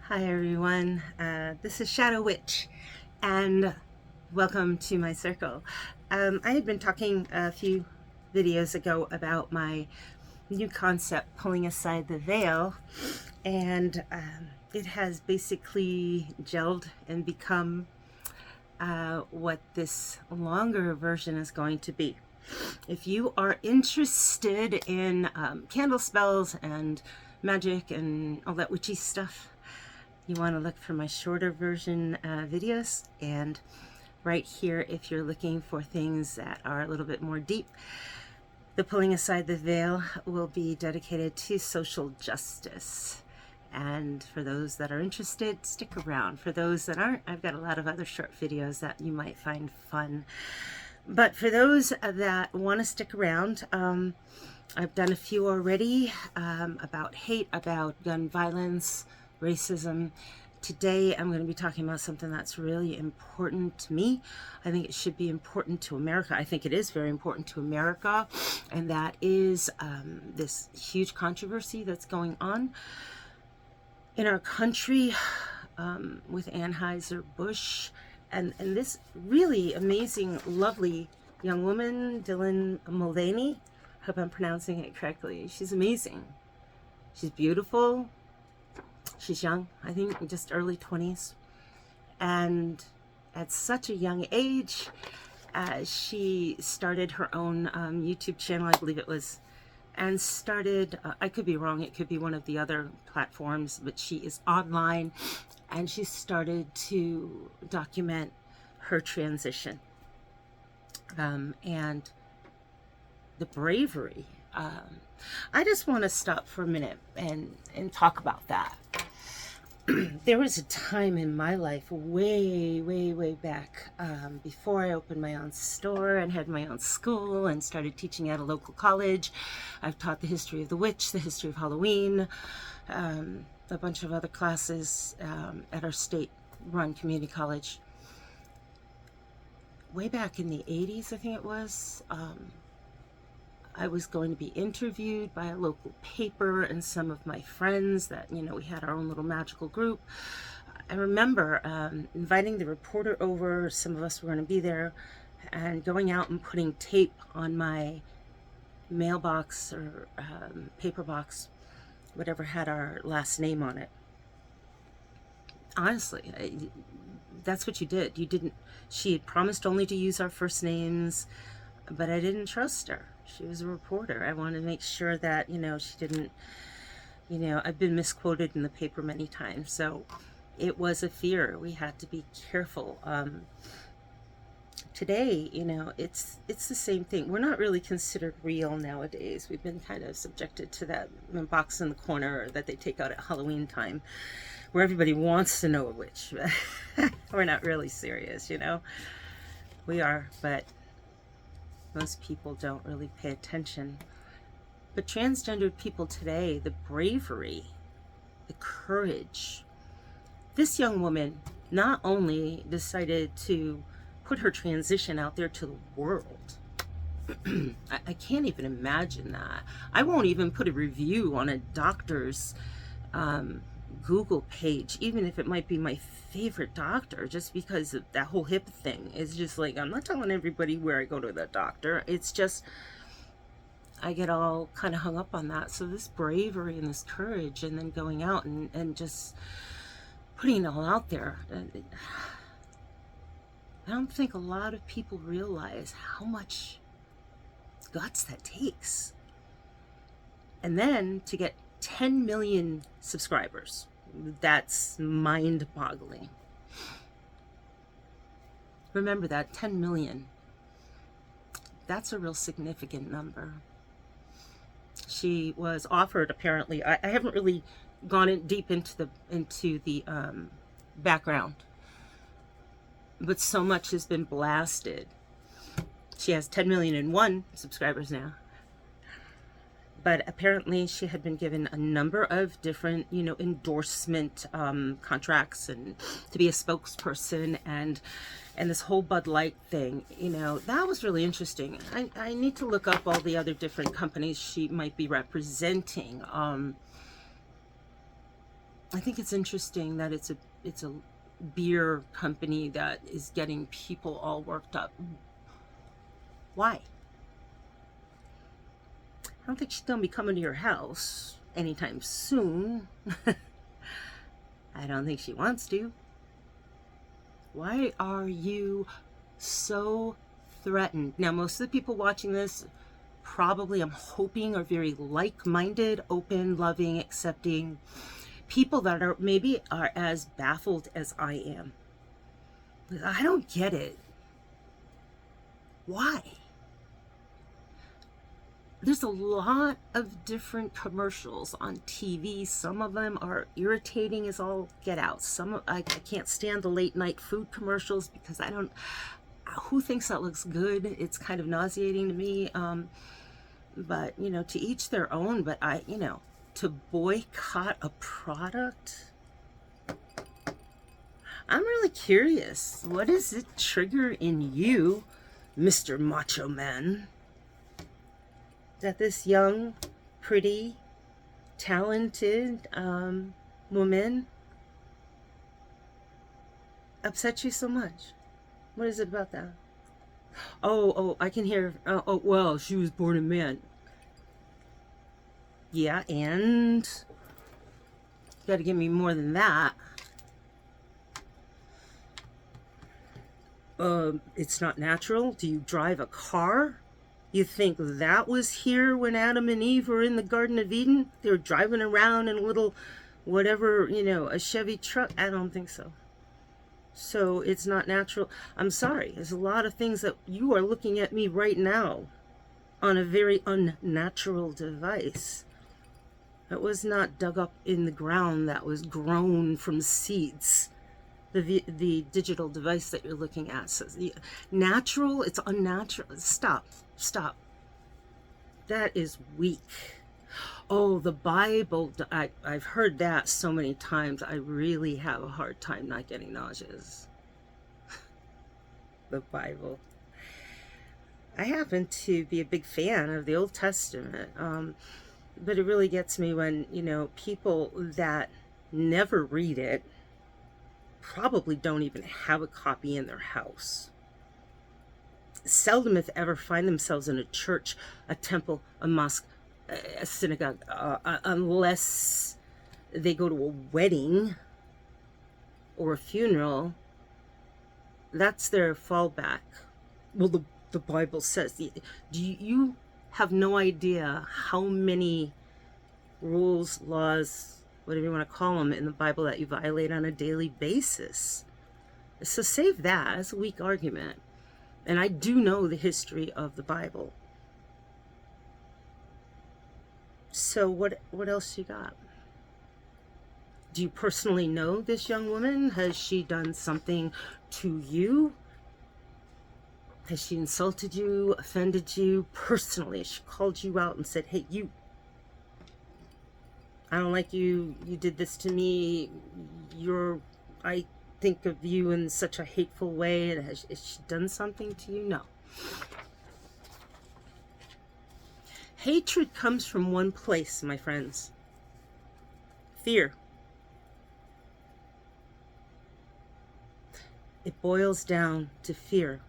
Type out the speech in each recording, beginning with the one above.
Hi everyone, this is Shadow Witch, and welcome to my circle. I had been talking a few videos ago about my new concept, pulling aside the veil, and it has basically gelled and become what this longer version is going to be. If you are interested in candle spells and magic and all that witchy stuff, you want to look for my shorter version videos, and right here if you're looking for things that are a little bit more deep. The Pulling Aside the Veil will be dedicated to social justice, and for those that are interested, stick around. For those that aren't, I've got a lot of other short videos that you might find fun. But for those that want to stick around, I've done a few already about hate, about gun violence, racism. Today I'm going to be talking about something that's really important to me. I think it should be important to America. I think it is very important to America, and that is this huge controversy that's going on in our country with Anheuser-Busch and this really amazing, lovely young woman, Dylan Mulvaney. I hope I'm pronouncing it correctly. She's amazing. She's beautiful. She's young, I think just early 20s. And at such a young age, she started her own YouTube channel, I believe it was, and started, I could be wrong, it could be one of the other platforms, but she is online, and she started to document her transition. And the bravery. I just want to stop for a minute and talk about that. There was a time in my life way back before I opened my own store and had my own school and started teaching at a local college. I've taught the history of the witch, the history of Halloween, a bunch of other classes at our state-run community college. Way back in the 80s, I think it was, I was going to be interviewed by a local paper and some of my friends that, we had our own little magical group. I remember inviting the reporter over, some of us were going to be there, and going out and putting tape on my mailbox or paper box, whatever had our last name on it. Honestly, that's what you did. She had promised only to use our first names, but I didn't trust her. She was a reporter. I wanted to make sure that, she didn't, I've been misquoted in the paper many times. So it was a fear. We had to be careful. Today, it's the same thing. We're not really considered real nowadays. We've been kind of subjected to that box in the corner that they take out at Halloween time, where everybody wants to know a witch. We're not really serious, We are, but most people don't really pay attention. But transgendered people today, the bravery, the courage. This young woman not only decided to put her transition out there to the world. I can't even imagine that. I won't even put a review on a doctor's Google page, even if it might be my favorite doctor, just because of that whole hip thing. It's just like, I'm not telling everybody where I go to the doctor. It's just, I get all kind of hung up on that. So this bravery and this courage, and then going out and just putting it all out there. I don't think a lot of people realize how much guts that takes. And then to get 10 million subscribers. That's mind-boggling. Remember that, 10 million. That's a real significant number. She was offered, apparently, I haven't really gone in deep into the background, but so much has been blasted. She has 10,000,001 subscribers now. But apparently she had been given a number of different, endorsement contracts, and to be a spokesperson, and this whole Bud Light thing, that was really interesting. I need to look up all the other different companies she might be representing. I think it's interesting that it's a beer company that is getting people all worked up. Why? I don't think she's gonna be coming to your house anytime soon. I don't think she wants to. Why are you so threatened? Now, most of the people watching this probably, I'm hoping, are very like-minded, open, loving, accepting people that are maybe are as baffled as I am. I don't get it. Why? There's a lot of different commercials on TV. Some of them are irritating as all get out. I can't stand the late night food commercials because I don't, who thinks that looks good? It's kind of nauseating to me. But, you know, to each their own. But to boycott a product, I'm really curious. What does it trigger in you, Mr. Macho Man, that this young, pretty, talented woman upset you so much? What is it about that? Oh, I can hear. Oh, well, she was born a man. Yeah, and you got to give me more than that. It's not natural. Do you drive a car? You think that was here when Adam and Eve were in the Garden of Eden? They were driving around in a little, whatever, a Chevy truck? I don't think so. So it's not natural. I'm sorry. There's a lot of things that you are looking at me right now on a very unnatural device. It was not dug up in the ground. That was grown from seeds. The digital device that you're looking at says natural. It's unnatural. Stop. That is weak. Oh, the Bible. I've heard that so many times. I really have a hard time not getting nauseous. The Bible. I happen to be a big fan of the Old Testament, but it really gets me when, people that never read it probably don't even have a copy in their house. Seldom if ever find themselves in a church, a temple, a mosque, a synagogue, unless they go to a wedding or a funeral. That's their fallback. Well, the Bible says. Do you have no idea how many rules, laws, whatever you want to call them, in the Bible that you violate on a daily basis? So save that. That's a weak argument. And I do know the history of the Bible. So what else you got? Do you personally know this young woman? Has she done something to you? Has she insulted you, offended you personally? She called you out and said, hey, I don't like you. You did this to me. I think of you in such a hateful way. And has she done something to you? No. Hatred comes from one place, my friends. Fear. It boils down to fear.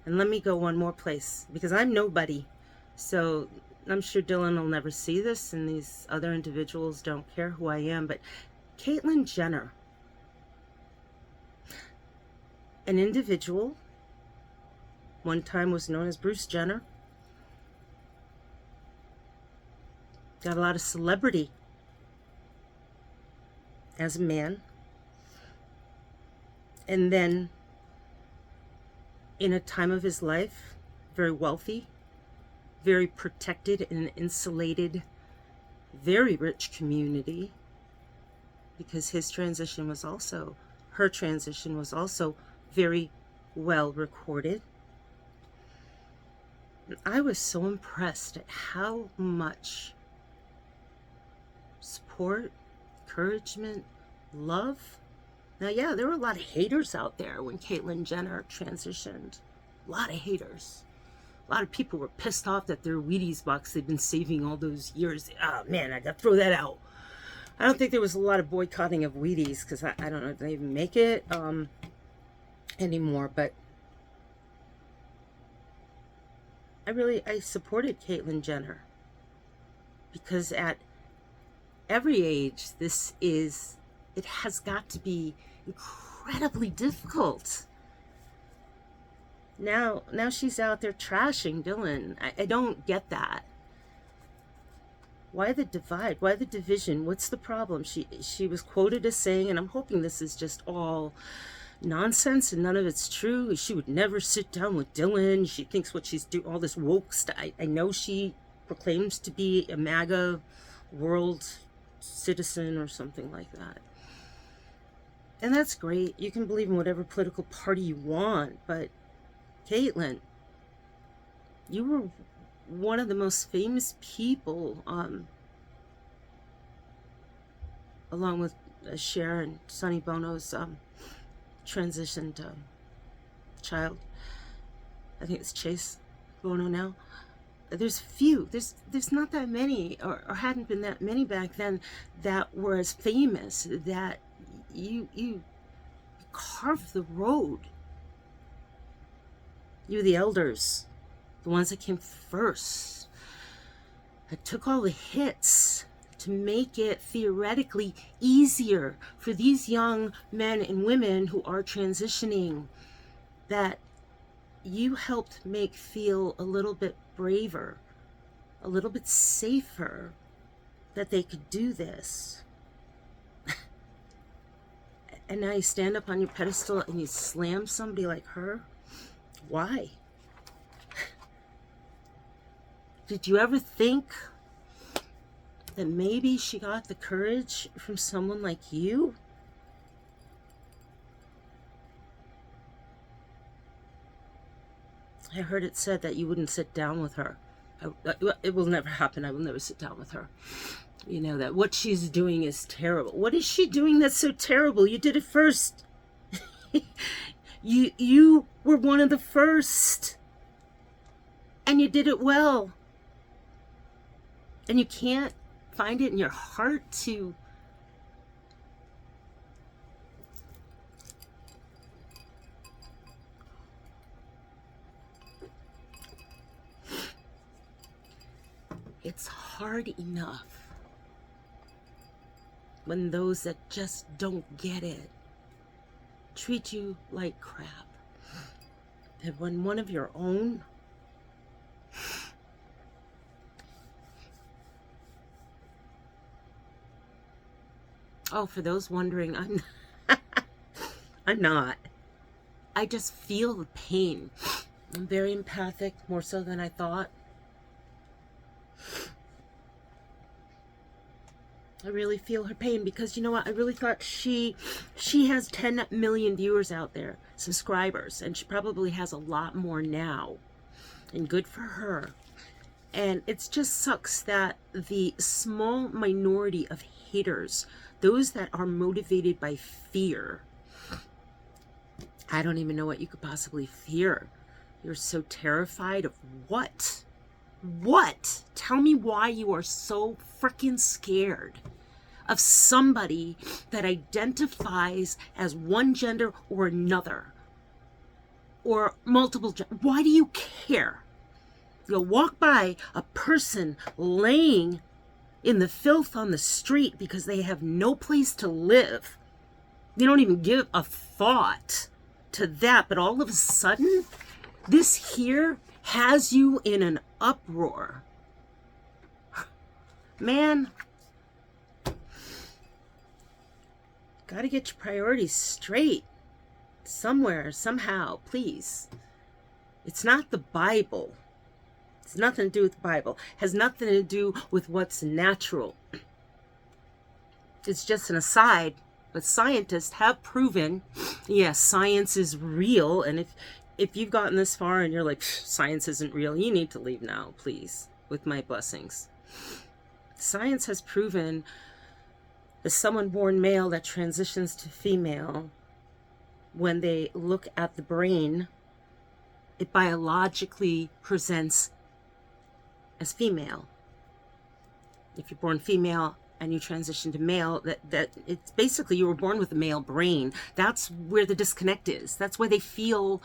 And let me go one more place, because I'm nobody. So I'm sure Dylan will never see this, and these other individuals don't care who I am. But Caitlyn Jenner, an individual, one time was known as Bruce Jenner, got a lot of celebrity as a man, and then in a time of his life, very wealthy, very protected in an insulated, very rich community, because her transition was also very well recorded. And I was so impressed at how much support, encouragement, love. Now, yeah, there were a lot of haters out there when Caitlyn Jenner transitioned. A lot of haters. A lot of people were pissed off that their Wheaties box they'd been saving all those years. Oh, man, I got to throw that out. I don't think there was a lot of boycotting of Wheaties, because I don't know if they even make it anymore, but I supported Caitlyn Jenner, because at every age, it has got to be incredibly difficult. Now she's out there trashing Dylan. I don't get that. Why the divide? Why the division? What's the problem? She was quoted as saying, and I'm hoping this is just all nonsense and none of it's true, she would never sit down with Dylan. She thinks what she's doing, all this woke stuff. I know she proclaims to be a MAGA world citizen or something like that. And that's great. You can believe in whatever political party you want, but Caitlyn, you were one of the most famous people, along with Cher and Sonny Bono's transitioned child. I think it's Chase Bono now. There's not that many, or hadn't been that many back then, that were as famous, that you carved the road. You, the elders, the ones that came first, that took all the hits to make it theoretically easier for these young men and women who are transitioning, that you helped make feel a little bit braver, a little bit safer, that they could do this. And now you stand up on your pedestal and you slam somebody like her? Why? Did you ever think that maybe she got the courage from someone like you? I heard it said that you wouldn't sit down with her. It will never happen. I will never sit down with her. You know that what she's doing is terrible. What is she doing that's so terrible? You did it first. You were one of the first. And you did it well. And you can't find it in your heart to it's hard enough when those that just don't get it treat you like crap. And when one of your own for those wondering, I'm not. I just feel the pain. I'm very empathic, more so than I thought. I really feel her pain, because you know what? I really thought she has 10 million viewers out there, subscribers, and she probably has a lot more now. And good for her. And it just sucks that the small minority of haters, those that are motivated by fear, I don't even know what you could possibly fear. You're so terrified of what? What? Tell me why you are so freaking scared of somebody that identifies as one gender or another, or multiple genders. Why do you care? You'll walk by a person laying in the filth on the street because they have no place to live. You don't even give a thought to that, but all of a sudden, this here has you in an uproar. Man, gotta get your priorities straight somewhere, somehow, please. It's not the Bible. It's nothing to do with the Bible. It has nothing to do with what's natural. It's just an aside, but scientists have proven, yes, science is real, and if you've gotten this far and you're like, science isn't real, you need to leave now, please, with my blessings. Science has proven that someone born male that transitions to female, when they look at the brain, it biologically presents as female. If you're born female and you transition to male, that it's basically you were born with a male brain. That's where the disconnect is. That's why they feel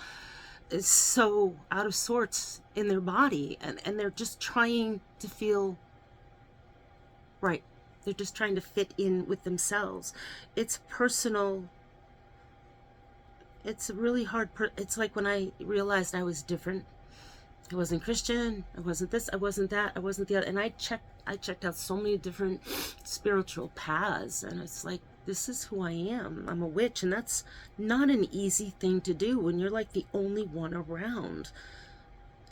so out of sorts in their body, and they're just trying to feel right. They're just trying to fit in with themselves. It's personal. It's really hard. It's like when I realized I was different. I wasn't Christian. I wasn't this. I wasn't that. I wasn't the other. And I checked out so many different spiritual paths, and it's like, this is who I am. I'm a witch, and that's not an easy thing to do when you're like the only one around.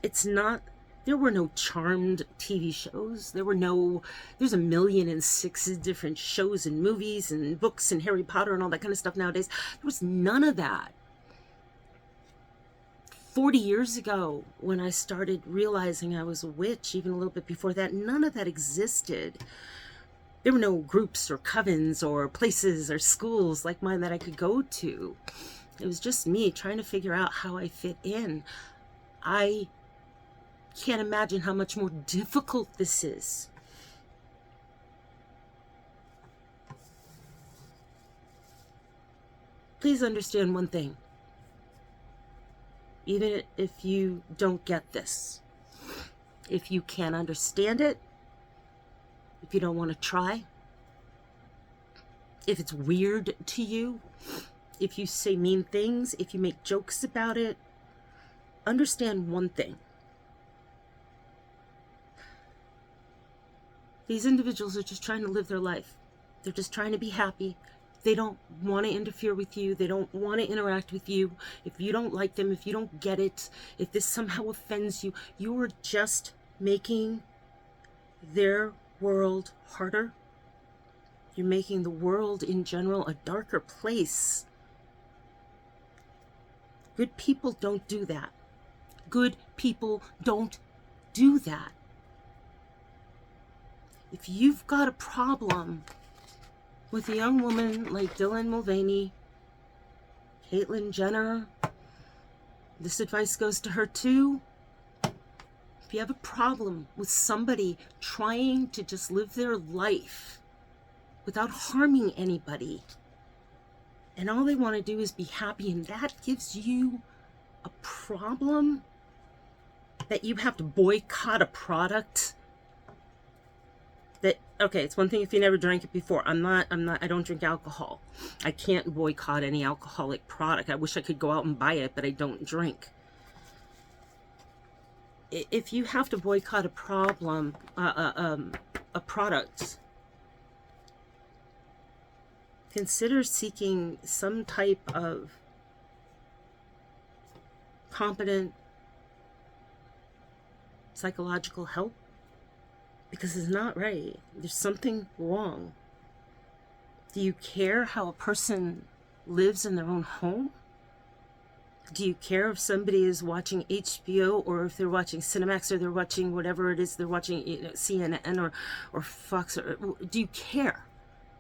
It's not. There were no Charmed TV shows. There's 1,000,006 different shows and movies and books and Harry Potter and all that kind of stuff nowadays. There was none of that. 40 years ago, when I started realizing I was a witch, even a little bit before that, none of that existed. There were no groups or covens or places or schools like mine that I could go to. It was just me trying to figure out how I fit in. I can't imagine how much more difficult this is. Please understand one thing. Even if you don't get this, if you can't understand it, if you don't want to try, if it's weird to you, if you say mean things, if you make jokes about it, understand one thing. These individuals are just trying to live their life. They're just trying to be happy. They don't want to interfere with you. They don't want to interact with you. If you don't like them, if you don't get it, if this somehow offends you, you are just making their world harder. You're making the world in general a darker place. Good people don't do that. Good people don't do that. If you've got a problem with a young woman like Dylan Mulvaney, Caitlyn Jenner, this advice goes to her too. If you have a problem with somebody trying to just live their life without harming anybody, and all they want to do is be happy, and that gives you a problem that you have to boycott a product that, okay, it's one thing if you never drank it before. I don't drink alcohol. I can't boycott any alcoholic product. I wish I could go out and buy it, but I don't drink. If you have to boycott a product, consider seeking some type of competent psychological help, because it's not right. There's something wrong. Do you care how a person lives in their own home? Do you care if somebody is watching HBO, or if they're watching Cinemax, or they're watching whatever it is they're watching, CNN or Fox? Do you care?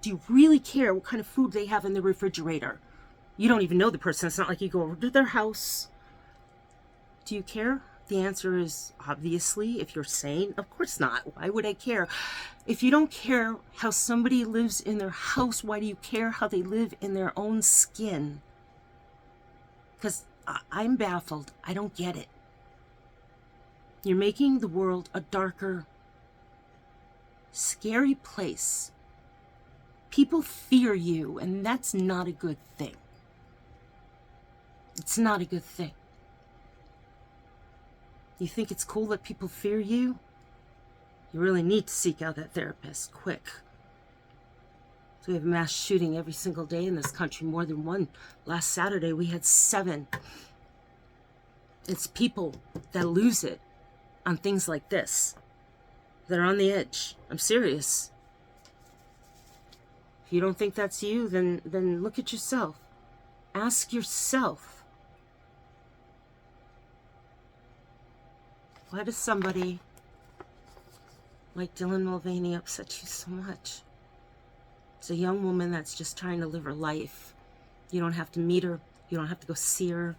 Do you really care what kind of food they have in the refrigerator? You don't even know the person. It's not like you go over to their house. Do you care? The answer is obviously, if you're sane, of course not. Why would I care? If you don't care how somebody lives in their house, why do you care how they live in their own skin? Because I'm baffled. I don't get it. You're making the world a darker, scary place. People fear you, and that's not a good thing. It's not a good thing. You think it's cool that people fear you? You really need to seek out that therapist, quick. So we have a mass shooting every single day in this country, more than one. Last Saturday, we had 7. It's people that lose it on things like this, that are on the edge. I'm serious. If you don't think that's you, then look at yourself. Ask yourself, why does somebody like Dylan Mulvaney upset you so much? It's a young woman that's just trying to live her life. You don't have to meet her. You don't have to go see her.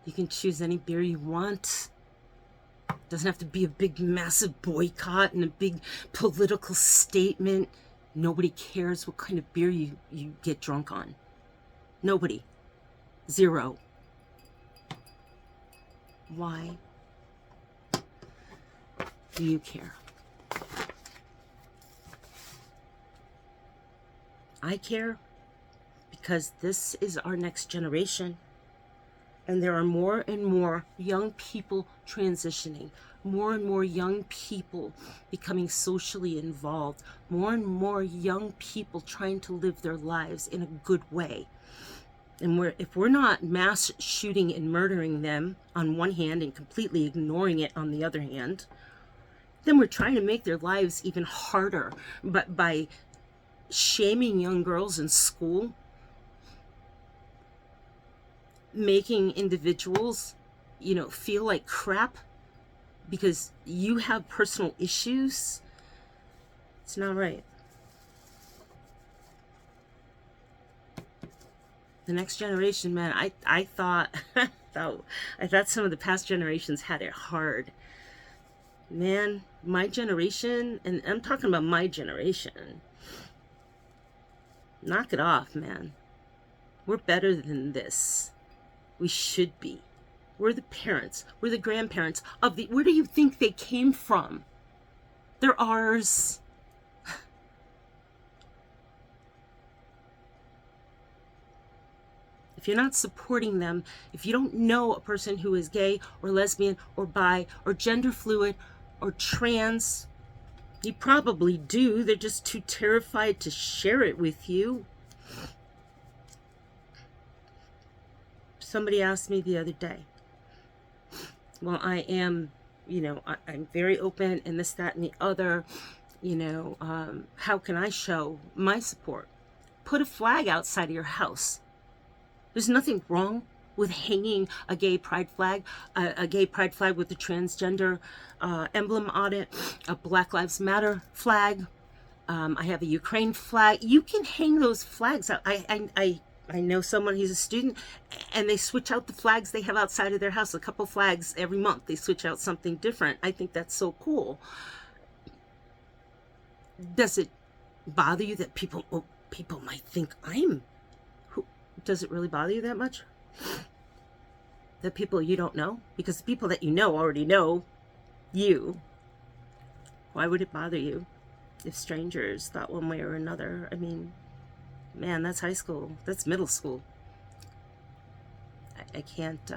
You can choose any beer you want. Doesn't have to be a big, massive boycott and a big political statement. Nobody cares what kind of beer you get drunk on. Nobody. Zero. Why do you care? I care because this is our next generation. And there are more and more young people transitioning, more and more young people becoming socially involved, more and more young people trying to live their lives in a good way. And if we're not mass shooting and murdering them on one hand and completely ignoring it on the other hand, then we're trying to make their lives even harder. But by shaming young girls in school, making individuals, feel like crap because you have personal issues, it's not right. The next generation, man, I thought some of the past generations had it hard. Man, my generation, and I'm talking about my generation, knock it off, man. We're better than this. We should be. We're the parents. We're the grandparents of the... Where do you think they came from? They're ours. If you're not supporting them, if you don't know a person who is gay or lesbian or bi or gender fluid or trans, you probably do. They're just too terrified to share it with you. Somebody asked me the other day, well, I am, I'm very open and this, that, and the other, how can I show my support? Put a flag outside of your house. There's nothing wrong with hanging a gay pride flag, a gay pride flag with the transgender emblem on it, a Black Lives Matter flag. I have a Ukraine flag. You can hang those flags out. I know someone, he's a student, and they switch out the flags they have outside of their house. A couple flags every month. They switch out something different. I think that's so cool. Does it bother you that people might think does it really bother you that much? The people you don't know? Because the people that you know already know you. Why would it bother you if strangers thought one way or another? I mean, man, that's high school. That's middle school. I can't,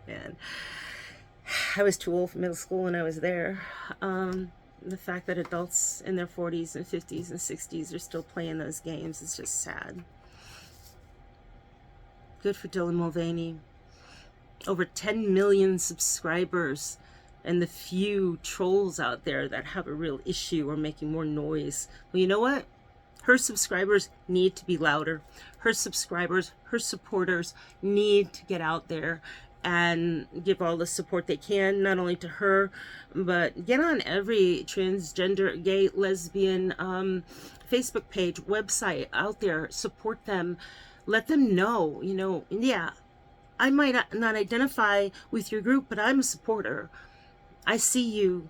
man. I was too old for middle school when I was there. The fact that adults in their 40s and 50s and 60s are still playing those games is just sad. Good for Dylan Mulvaney. Over 10 million subscribers, and the few trolls out there that have a real issue or making more noise. Well, you know what? Her subscribers need to be louder. Her subscribers, her supporters need to get out there and give all the support they can, not only to her, but get on every transgender, gay, lesbian Facebook page, website out there, support them, let them know, yeah, I might not identify with your group, but I'm a supporter. I see you,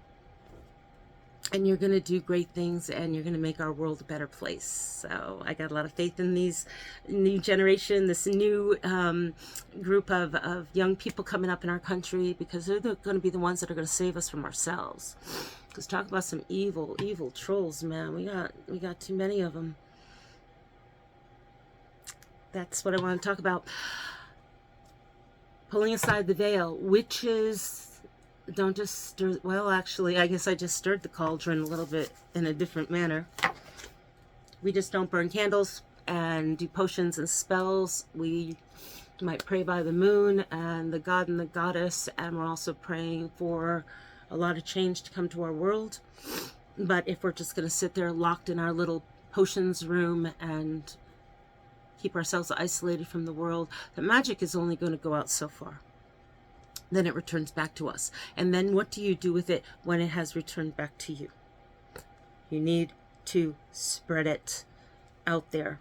and you're going to do great things, and you're going to make our world a better place. So I got a lot of faith in these new generation, this new group of young people coming up in our country, because they're going to be the ones that are going to save us from ourselves. Because talk about some evil trolls, man. We got too many of them. That's what I want to talk about. Pulling aside the veil. Witches don't just stir... Well, actually, I guess I just stirred the cauldron a little bit in a different manner. We just don't burn candles and do potions and spells. We might pray by the moon and the god and the goddess, and we're also praying for a lot of change to come to our world. But if we're just going to sit there locked in our little potions room and keep ourselves isolated from the world, the magic is only going to go out so far. Then it returns back to us. And then what do you do with it when it has returned back to you? You need to spread it out there.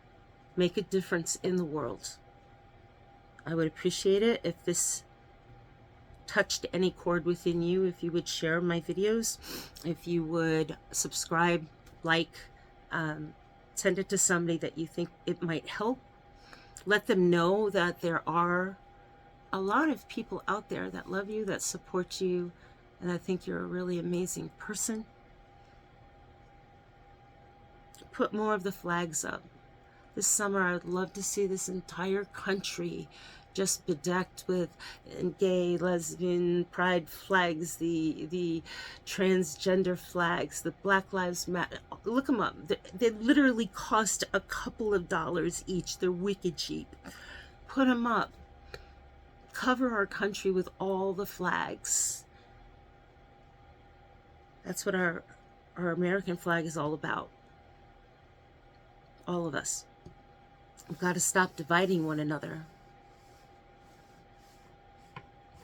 Make a difference in the world. I would appreciate it if this touched any chord within you, if you would share my videos, if you would subscribe, like, send it to somebody that you think it might help. Let them know that there are a lot of people out there that love you, that support you, and I think you're a really amazing person. Put more of the flags up. This summer, I would love to see this entire country just bedecked with gay, lesbian, pride flags, the transgender flags, the Black Lives Matter. Look them up. They literally cost a couple of dollars each. They're wicked cheap. Put them up. Cover our country with all the flags. That's what our American flag is all about. All of us. We've got to stop dividing one another.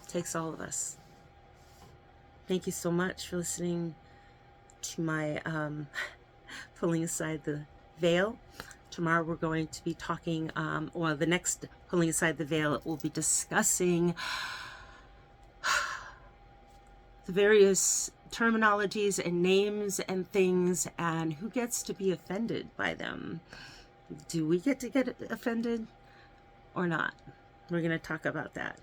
It takes all of us. Thank you so much for listening to my pulling aside the veil. Tomorrow we're going to be talking, or the next pulling aside the veil, we'll be discussing the various terminologies and names and things and who gets to be offended by them. Do we get offended or not? We're going to talk about that.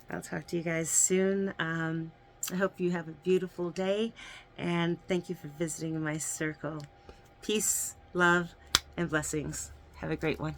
I'll talk to you guys soon. I hope you have a beautiful day, and thank you for visiting my circle. Peace, love, and blessings. Have a great one.